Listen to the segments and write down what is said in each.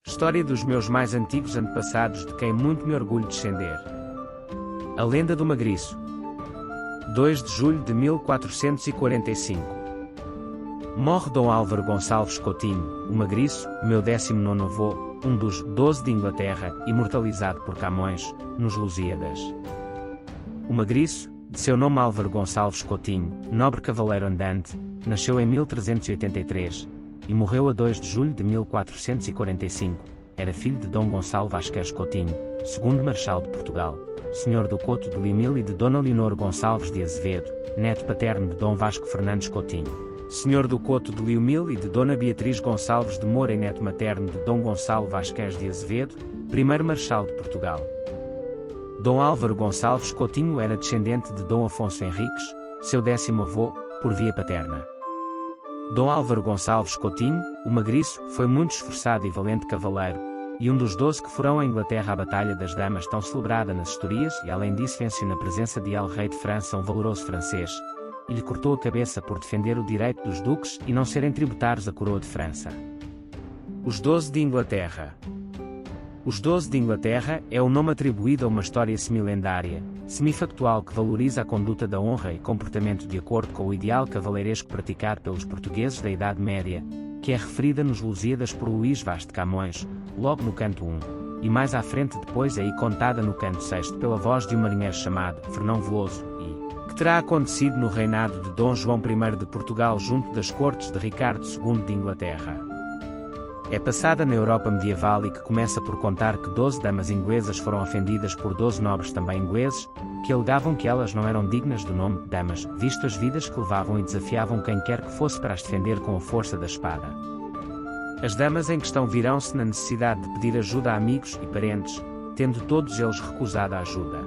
História dos meus mais antigos antepassados de quem muito me orgulho descender. A lenda do Magriço. 2 de julho de 1445. Morre Dom Álvaro Gonçalves Coutinho, o Magriço, meu 19º avô, um dos 12 de Inglaterra, imortalizado por Camões, nos Lusíadas. O Magriço, de seu nome Álvaro Gonçalves Coutinho, nobre cavaleiro andante, nasceu em 1383, e morreu a 2 de julho de 1445, era filho de Dom Gonçalo Vasquez Coutinho, segundo Marechal de Portugal, senhor do Couto de Limil e de Dona Leonor Gonçalves de Azevedo, neto paterno de Dom Vasco Fernandes Coutinho, senhor do Couto de Liumil e de Dona Beatriz Gonçalves de Moura e neto materno de Dom Gonçalo Vasquez de Azevedo, primeiro Marechal de Portugal. Dom Álvaro Gonçalves Coutinho era descendente de Dom Afonso Henriques, seu 10º avô, por via paterna. Dom Álvaro Gonçalves Coutinho, o Magriço, foi muito esforçado e valente cavaleiro, e um dos 12 que foram à Inglaterra à Batalha das Damas, tão celebrada nas historias, e além disso venceu na presença de El Rei de França, um valoroso francês, e lhe cortou a cabeça por defender o direito dos duques e não serem tributários à coroa de França. Os 12 de Inglaterra. Os 12 de Inglaterra é o nome atribuído a uma história semilendária, semifactual que valoriza a conduta da honra e comportamento de acordo com o ideal cavaleiresco praticado pelos portugueses da Idade Média, que é referida nos Lusíadas por Luís Vaz de Camões, logo no canto 1, e mais à frente depois aí contada no canto 6 pela voz de um marinheiro chamado Fernão Veloso, e que terá acontecido no reinado de Dom João I de Portugal junto das cortes de Ricardo II de Inglaterra. É passada na Europa medieval e que começa por contar que 12 damas inglesas foram ofendidas por 12 nobres também ingleses, que alegavam que elas não eram dignas do nome damas, visto as vidas que levavam e desafiavam quem quer que fosse para as defender com a força da espada. As damas em questão viram-se na necessidade de pedir ajuda a amigos e parentes, tendo todos eles recusado a ajuda.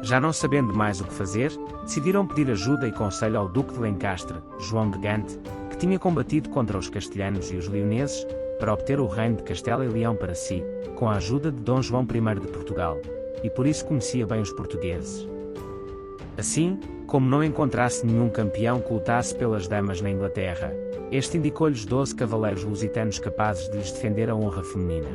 Já não sabendo mais o que fazer, decidiram pedir ajuda e conselho ao Duque de Lencastre, João de Gante, que tinha combatido contra os castelhanos e os leoneses, para obter o reino de Castela e Leão para si, com a ajuda de Dom João I de Portugal, e por isso conhecia bem os portugueses. Assim, como não encontrasse nenhum campeão que lutasse pelas damas na Inglaterra, este indicou-lhes 12 cavaleiros lusitanos capazes de lhes defender a honra feminina.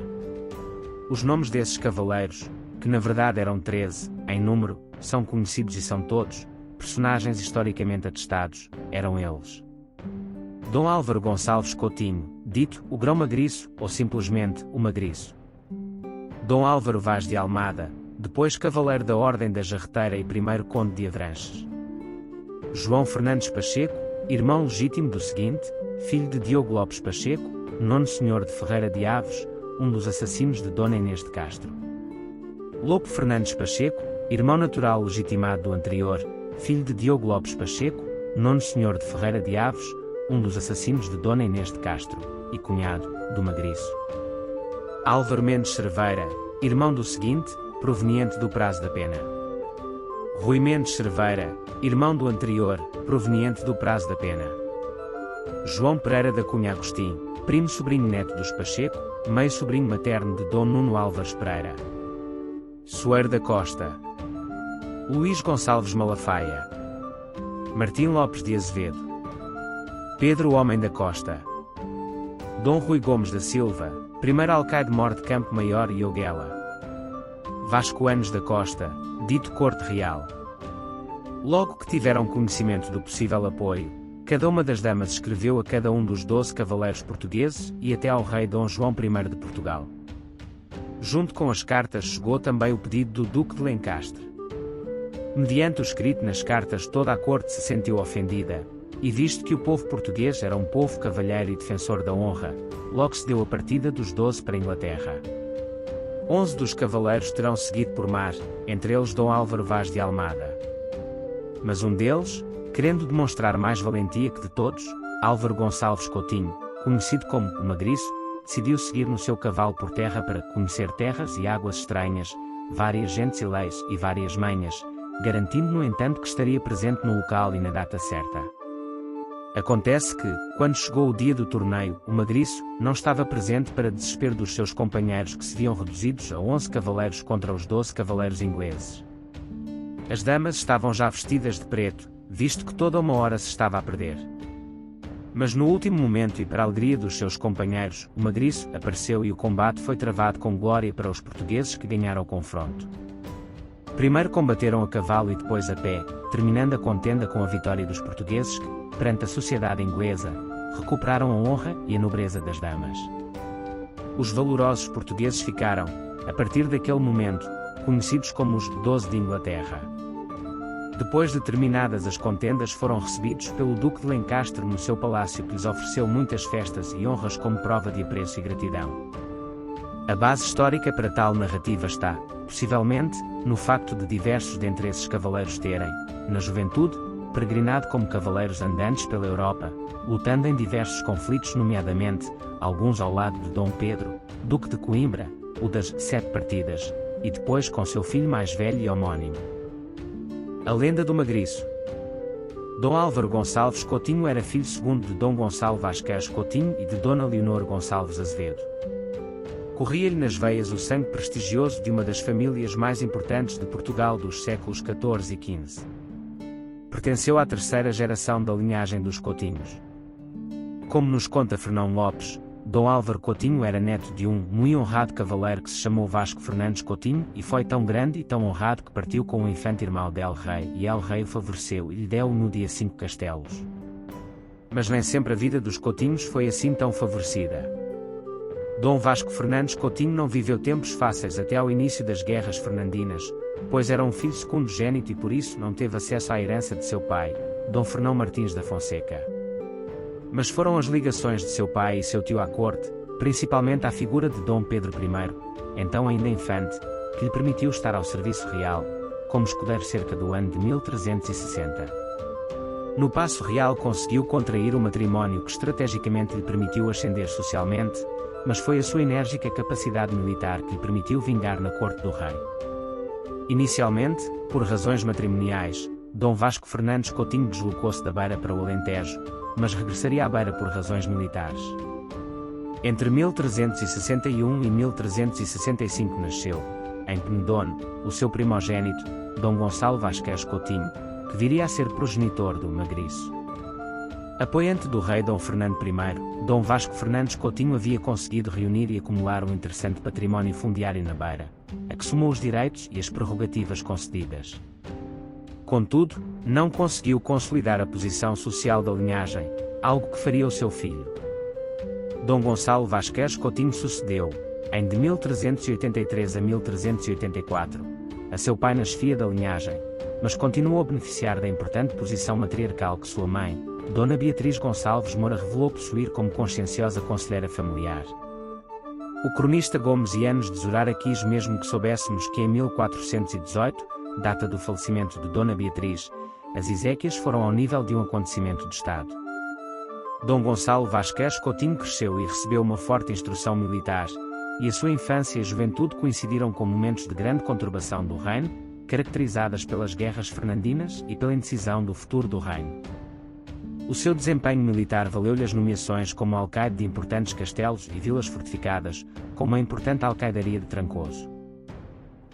Os nomes desses cavaleiros, que na verdade eram 13, em número, são conhecidos e são todos, personagens historicamente atestados, eram eles: Dom Álvaro Gonçalves Coutinho, dito o Grão Magriço, ou simplesmente o Magriço. Dom Álvaro Vaz de Almada, depois cavaleiro da Ordem da Jarreteira e primeiro conde de Avranches. João Fernandes Pacheco, irmão legítimo do seguinte, filho de Diogo Lopes Pacheco, nono senhor de Ferreira de Aves, um dos assassinos de Dona Inês de Castro. Lopo Fernandes Pacheco, irmão natural legitimado do anterior, filho de Diogo Lopes Pacheco, nono senhor de Ferreira de Aves, um dos assassinos de Dona Inês de Castro, e cunhado do Magriço. Álvaro Mendes Cerveira, irmão do seguinte, proveniente do prazo da pena. Rui Mendes Cerveira, irmão do anterior, proveniente do prazo da pena. João Pereira da Cunha Agostinho, primo sobrinho neto dos Pacheco, meio sobrinho materno de Dom Nuno Álvares Pereira. Soeiro da Costa. Luís Gonçalves Malafaia. Martim Lopes de Azevedo. Pedro Homem da Costa. Dom Rui Gomes da Silva, primeiro alcaide-mor de Campo Maior e Ouguela. Vasco Anos da Costa, dito Corte Real. Logo que tiveram conhecimento do possível apoio, cada uma das damas escreveu a cada um dos 12 cavaleiros portugueses e até ao rei Dom João I de Portugal. Junto com as cartas chegou também o pedido do Duque de Lencastre. Mediante o escrito nas cartas toda a corte se sentiu ofendida, e visto que o povo português era um povo cavalheiro e defensor da honra, logo se deu a partida dos 12 para a Inglaterra. 11 dos cavaleiros terão seguido por mar, entre eles Dom Álvaro Vaz de Almada. Mas um deles, querendo demonstrar mais valentia que de todos, Álvaro Gonçalves Coutinho, conhecido como o Magriço, decidiu seguir no seu cavalo por terra para conhecer terras e águas estranhas, várias gentes e leis e várias manhas, garantindo no entanto que estaria presente no local e na data certa. Acontece que, quando chegou o dia do torneio, o Magriço não estava presente para desespero dos seus companheiros que se viam reduzidos a 11 cavaleiros contra os 12 cavaleiros ingleses. As damas estavam já vestidas de preto, visto que toda uma hora se estava a perder. Mas no último momento e para a alegria dos seus companheiros, o Magriço apareceu e o combate foi travado com glória para os portugueses que ganharam o confronto. Primeiro combateram a cavalo e depois a pé, terminando a contenda com a vitória dos portugueses que, perante a sociedade inglesa, recuperaram a honra e a nobreza das damas. Os valorosos portugueses ficaram, a partir daquele momento, conhecidos como os 12 de Inglaterra. Depois de terminadas as contendas, foram recebidos pelo Duque de Lencastre no seu palácio, que lhes ofereceu muitas festas e honras como prova de apreço e gratidão. A base histórica para tal narrativa está, possivelmente, no facto de diversos dentre esses cavaleiros terem, na juventude, peregrinado como cavaleiros andantes pela Europa, lutando em diversos conflitos, nomeadamente, alguns ao lado de Dom Pedro, Duque de Coimbra, o das 7 partidas, e depois com seu filho mais velho e homónimo. A lenda do Magriço. Dom Álvaro Gonçalves Coutinho era filho segundo de Dom Gonçalo Vasquez Coutinho e de Dona Leonor Gonçalves Azevedo. Corria-lhe nas veias o sangue prestigioso de uma das famílias mais importantes de Portugal dos séculos XIV e XV. Pertenceu à terceira geração da linhagem dos Coutinhos. Como nos conta Fernão Lopes, Dom Álvaro Coutinho era neto de um muito honrado cavaleiro que se chamou Vasco Fernandes Coutinho e foi tão grande e tão honrado que partiu com o infante irmão de El Rei e El Rei o favoreceu e lhe deu no dia 5 castelos. Mas nem sempre a vida dos Coutinhos foi assim tão favorecida. Dom Vasco Fernandes Coutinho não viveu tempos fáceis até ao início das guerras fernandinas, pois era um filho secundogênito e por isso não teve acesso à herança de seu pai, Dom Fernão Martins da Fonseca. Mas foram as ligações de seu pai e seu tio à corte, principalmente à figura de Dom Pedro I, então ainda infante, que lhe permitiu estar ao serviço real, como escudeiro cerca do ano de 1360. No Paço Real conseguiu contrair um matrimónio que estrategicamente lhe permitiu ascender socialmente, mas foi a sua enérgica capacidade militar que lhe permitiu vingar na corte do rei. Inicialmente, por razões matrimoniais, Dom Vasco Fernandes Coutinho deslocou-se da Beira para o Alentejo, mas regressaria à Beira por razões militares. Entre 1361 e 1365 nasceu, em Penedono, o seu primogênito, Dom Gonçalo Vasquez Coutinho, que viria a ser progenitor do Magriço. Apoiante do rei Dom Fernando I, Dom Vasco Fernandes Coutinho havia conseguido reunir e acumular um interessante património fundiário na Beira, a que somou os direitos e as prerrogativas concedidas. Contudo, não conseguiu consolidar a posição social da linhagem, algo que faria o seu filho. Dom Gonçalo Vasquez Coutinho sucedeu, em de 1383 a 1384, a seu pai na chefia da linhagem, mas continuou a beneficiar da importante posição matriarcal que sua mãe, Dona Beatriz Gonçalves Moura, revelou possuir como conscienciosa conselheira familiar. O cronista Gomes Ianos de Zurara quis mesmo que soubéssemos que em 1418, data do falecimento de Dona Beatriz, as exéquias foram ao nível de um acontecimento de Estado. Dom Gonçalo Vasquez Coutinho cresceu e recebeu uma forte instrução militar, e a sua infância e juventude coincidiram com momentos de grande conturbação do reino, caracterizadas pelas guerras fernandinas e pela indecisão do futuro do reino. O seu desempenho militar valeu-lhe as nomeações como alcaide de importantes castelos e vilas fortificadas, como a importante alcaidaria de Trancoso.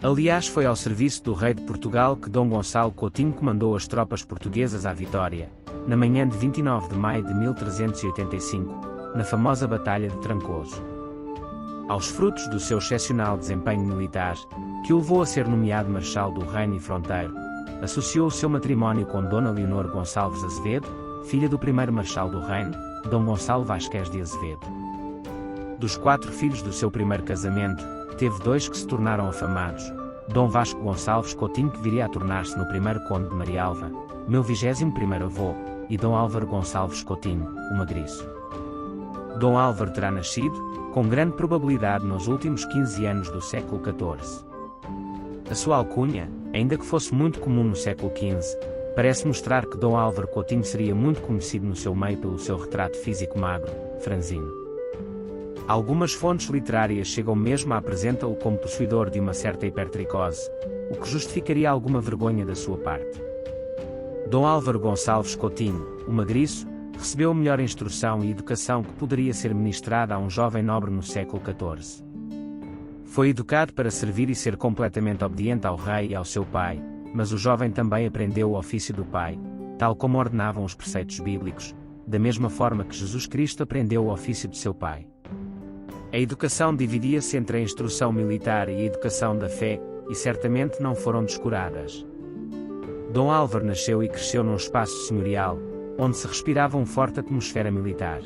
Aliás, foi ao serviço do rei de Portugal que Dom Gonçalo Coutinho comandou as tropas portuguesas à vitória, na manhã de 29 de maio de 1385, na famosa Batalha de Trancoso. Aos frutos do seu excepcional desempenho militar, que o levou a ser nomeado Marechal do Reino e Fronteiro, associou o seu matrimónio com Dona Leonor Gonçalves Azevedo, filha do primeiro Marechal do Reino, Dom Gonçalo Vasquez de Azevedo. Dos 4 filhos do seu primeiro casamento, teve 2 que se tornaram afamados, Dom Vasco Gonçalves Coutinho, que viria a tornar-se no primeiro Conde de Marialva, meu 21º avô, e Dom Álvaro Gonçalves Coutinho, o Magriço. Dom Álvaro terá nascido, com grande probabilidade nos últimos 15 anos do século XIV. A sua alcunha, ainda que fosse muito comum no século XV, parece mostrar que Dom Álvaro Coutinho seria muito conhecido no seu meio pelo seu retrato físico magro, franzino. Algumas fontes literárias chegam mesmo a apresentá-lo como possuidor de uma certa hipertricose, o que justificaria alguma vergonha da sua parte. Dom Álvaro Gonçalves Coutinho, o Magriço, recebeu a melhor instrução e educação que poderia ser ministrada a um jovem nobre no século XIV. Foi educado para servir e ser completamente obediente ao rei e ao seu pai, mas o jovem também aprendeu o ofício do pai, tal como ordenavam os preceitos bíblicos, da mesma forma que Jesus Cristo aprendeu o ofício de seu pai. A educação dividia-se entre a instrução militar e a educação da fé, e certamente não foram descuradas. Dom Álvaro nasceu e cresceu num espaço senhorial, onde se respirava uma forte atmosfera militar.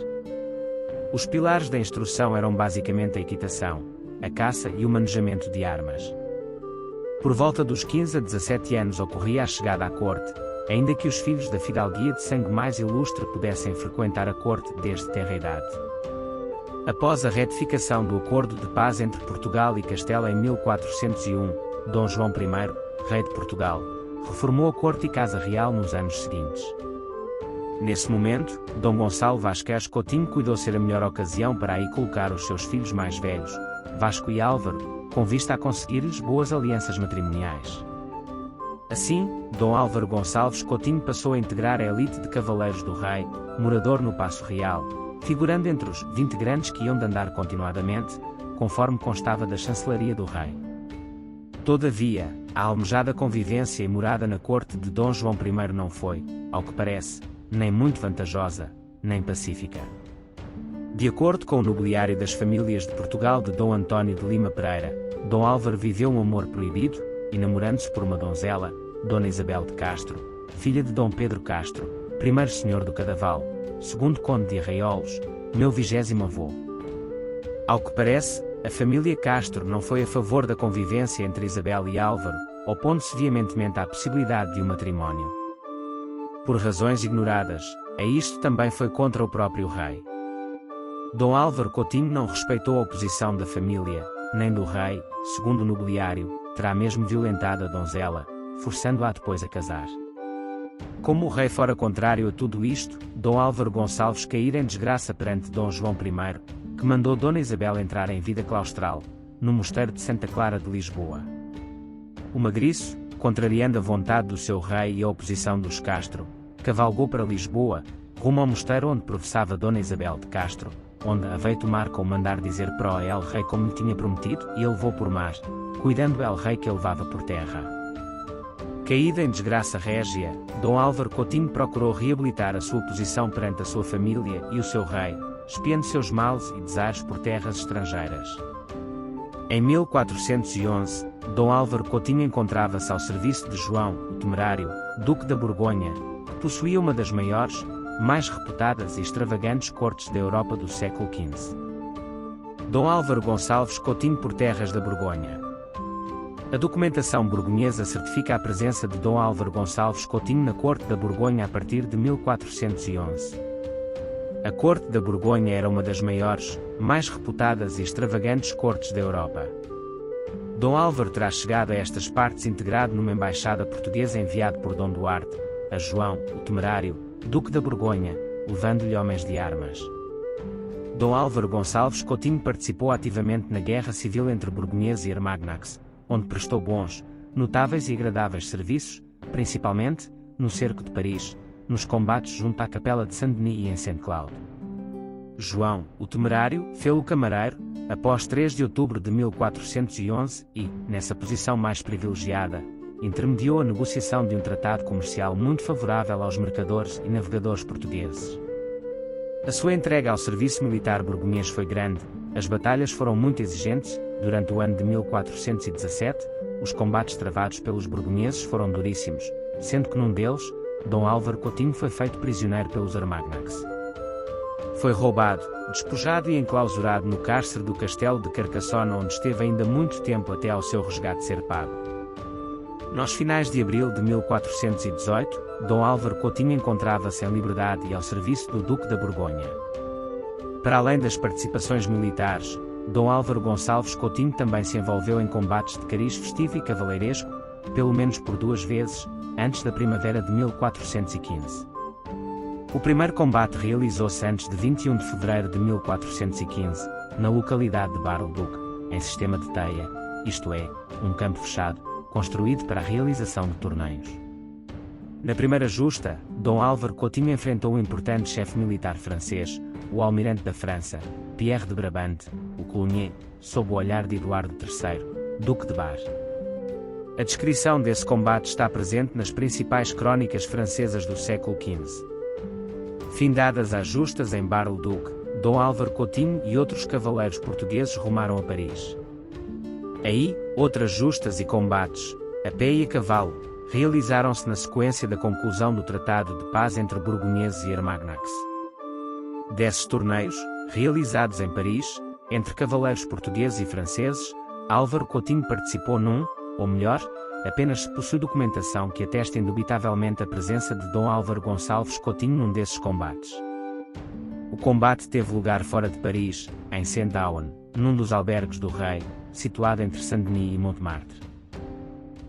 Os pilares da instrução eram basicamente a equitação, a caça e o manejamento de armas. Por volta dos 15 a 17 anos ocorria a chegada à corte, ainda que os filhos da fidalguia de sangue mais ilustre pudessem frequentar a corte desde tenra idade. Após a retificação do Acordo de Paz entre Portugal e Castela em 1401, Dom João I, rei de Portugal, reformou a corte e casa real nos anos seguintes. Nesse momento, Dom Gonçalo Vasquez Coutinho cuidou ser a melhor ocasião para aí colocar os seus filhos mais velhos, Vasco e Álvaro, com vista a conseguir-lhes boas alianças matrimoniais. Assim, Dom Álvaro Gonçalves Coutinho passou a integrar a elite de cavaleiros do rei, morador no Paço Real, figurando entre os 20 grandes que iam de andar continuadamente, conforme constava da chancelaria do rei. Todavia, a almejada convivência e morada na corte de Dom João I não foi, ao que parece, nem muito vantajosa, nem pacífica. De acordo com o nobiliário das famílias de Portugal de Dom António de Lima Pereira, Dom Álvaro viveu um amor proibido, enamorando-se por uma donzela, Dona Isabel de Castro, filha de Dom Pedro Castro, primeiro senhor do Cadaval, segundo conde de Arraiolos, meu 20º avô. Ao que parece, a família Castro não foi a favor da convivência entre Isabel e Álvaro, opondo-se veementemente à possibilidade de um matrimónio. Por razões ignoradas, a isto também foi contra o próprio rei. Dom Álvaro Coutinho não respeitou a oposição da família, nem do rei, segundo o nobiliário, terá mesmo violentado a donzela, forçando-a depois a casar. Como o rei fora contrário a tudo isto, Dom Álvaro Gonçalves caíra em desgraça perante Dom João I, que mandou Dona Isabel entrar em vida claustral, no mosteiro de Santa Clara de Lisboa. O magriço, contrariando a vontade do seu rei e a oposição dos Castro, cavalgou para Lisboa, rumo ao mosteiro onde professava Dona Isabel de Castro, onde a veio tomar com mandar dizer para o el rei como lhe tinha prometido, e ele levou por mar, cuidando el rei que a levava por terra. Caída em desgraça régia, Dom Álvaro Coutinho procurou reabilitar a sua posição perante a sua família e o seu rei, espiando seus males e desaires por terras estrangeiras. Em 1411, Dom Álvaro Coutinho encontrava-se ao serviço de João, o Temerário, Duque da Borgonha, que possuía uma das maiores, mais reputadas e extravagantes cortes da Europa do século XV. Dom Álvaro Gonçalves Coutinho por terras da Borgonha. A documentação borgonhesa certifica a presença de Dom Álvaro Gonçalves Coutinho na corte da Borgonha a partir de 1411. A corte da Borgonha era uma das maiores, mais reputadas e extravagantes cortes da Europa. Dom Álvaro terá chegado a estas partes integrado numa embaixada portuguesa enviado por Dom Duarte, a João, o Temerário, Duque da Borgonha, levando-lhe homens de armas. Dom Álvaro Gonçalves Coutinho participou ativamente na guerra civil entre Borgonhesa e Armagnacs, onde prestou bons, notáveis e agradáveis serviços, principalmente, no cerco de Paris, nos combates junto à capela de Saint-Denis e em Saint-Cloud. João, o Temerário, fê-lo camareiro, após 3 de outubro de 1411 e, nessa posição mais privilegiada, intermediou a negociação de um tratado comercial muito favorável aos mercadores e navegadores portugueses. A sua entrega ao serviço militar borgonhês foi grande, as batalhas foram muito exigentes, durante o ano de 1417, os combates travados pelos borgonheses foram duríssimos, sendo que num deles, Dom Álvaro Coutinho foi feito prisioneiro pelos Armagnacs. Foi roubado, despojado e enclausurado no cárcere do castelo de Carcassona, onde esteve ainda muito tempo até ao seu resgate ser pago. Nos finais de abril de 1418, Dom Álvaro Coutinho encontrava-se em liberdade e ao serviço do Duque da Borgonha. Para além das participações militares, Dom Álvaro Gonçalves Coutinho também se envolveu em combates de cariz festivo e cavaleiresco, pelo menos por 2 vezes, antes da primavera de 1415. O primeiro combate realizou-se antes de 21 de fevereiro de 1415, na localidade de Bar-le-Duc, em sistema de teia, isto é, um campo fechado, construído para a realização de torneios. Na primeira justa, Dom Álvaro Coutinho enfrentou o importante chefe militar francês, o almirante da França, Pierre de Brabante, o Coulonier, sob o olhar de Eduardo III, Duque de Bar. A descrição desse combate está presente nas principais crónicas francesas do século XV. Findadas às justas em Bar-le-Duc, Dom Álvaro Coutinho e outros cavaleiros portugueses rumaram a Paris. Aí, outras justas e combates, a pé e a cavalo, realizaram-se na sequência da conclusão do Tratado de Paz entre burgonheses e Armagnacs. Desses torneios, realizados em Paris, entre cavaleiros portugueses e franceses, Álvaro Coutinho participou num, ou melhor, apenas se possui documentação que atesta indubitavelmente a presença de Dom Álvaro Gonçalves Coutinho num desses combates. O combate teve lugar fora de Paris, em Saint-Ouen, num dos albergues do rei, situado entre Saint-Denis e Montmartre.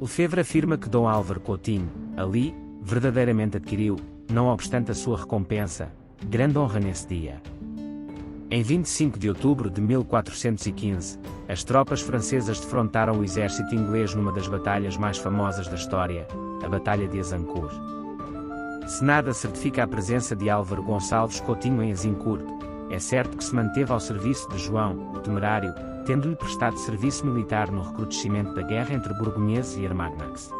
Lefebvre afirma que Dom Álvaro Coutinho, ali, verdadeiramente adquiriu, não obstante a sua recompensa, grande honra nesse dia. Em 25 de outubro de 1415, as tropas francesas defrontaram o exército inglês numa das batalhas mais famosas da história, a Batalha de Azincourt. Se nada certifica a presença de Álvaro Gonçalves Coutinho em Azincourt, é certo que se manteve ao serviço de João, o Temerário, tendo-lhe prestado serviço militar no recrudescimento da guerra entre burgonheses e Armagnacs.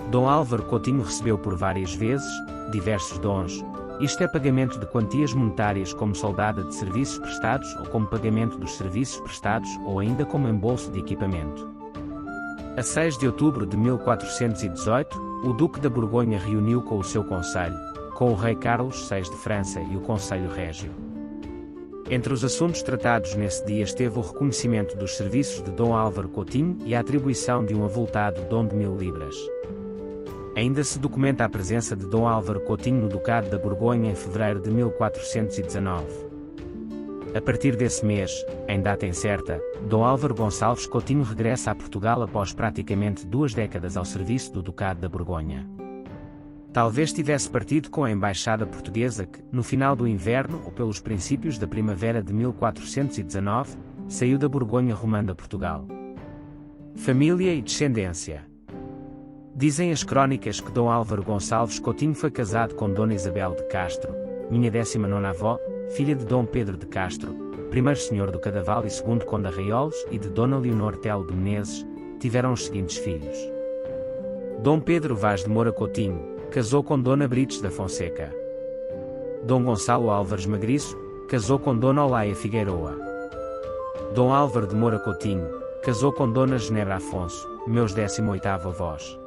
Dom Álvaro Coutinho recebeu por várias vezes diversos dons, isto é pagamento de quantias monetárias como soldada de serviços prestados ou como pagamento dos serviços prestados ou ainda como embolso de equipamento. A 6 de outubro de 1418, o Duque da Borgonha reuniu com o seu conselho, com o rei Carlos VI de França e o Conselho Régio. Entre os assuntos tratados nesse dia esteve o reconhecimento dos serviços de Dom Álvaro Coutinho e a atribuição de um avultado dom de 1000 libras. Ainda se documenta a presença de Dom Álvaro Coutinho no Ducado da Borgonha em fevereiro de 1419. A partir desse mês, em data incerta, Dom Álvaro Gonçalves Coutinho regressa a Portugal após praticamente 2 décadas ao serviço do Ducado da Borgonha. Talvez tivesse partido com a embaixada portuguesa que, no final do inverno ou pelos princípios da primavera de 1419, saiu da Borgonha rumando a Portugal. Família e descendência. Dizem as crónicas que Dom Álvaro Gonçalves Coutinho foi casado com Dona Isabel de Castro, minha 19ª avó, filha de Dom Pedro de Castro, primeiro senhor do Cadaval e segundo conde Arraiolos, e de Dona Leonor Telo de Menezes. Tiveram os seguintes filhos. Dom Pedro Vaz de Moura Coutinho casou com Dona Brites da Fonseca. Dom Gonçalo Álvares Magriço casou com Dona Olaia Figueiroa. Dom Álvaro de Moura Coutinho casou com Dona Genebra Afonso, meus 18º avós.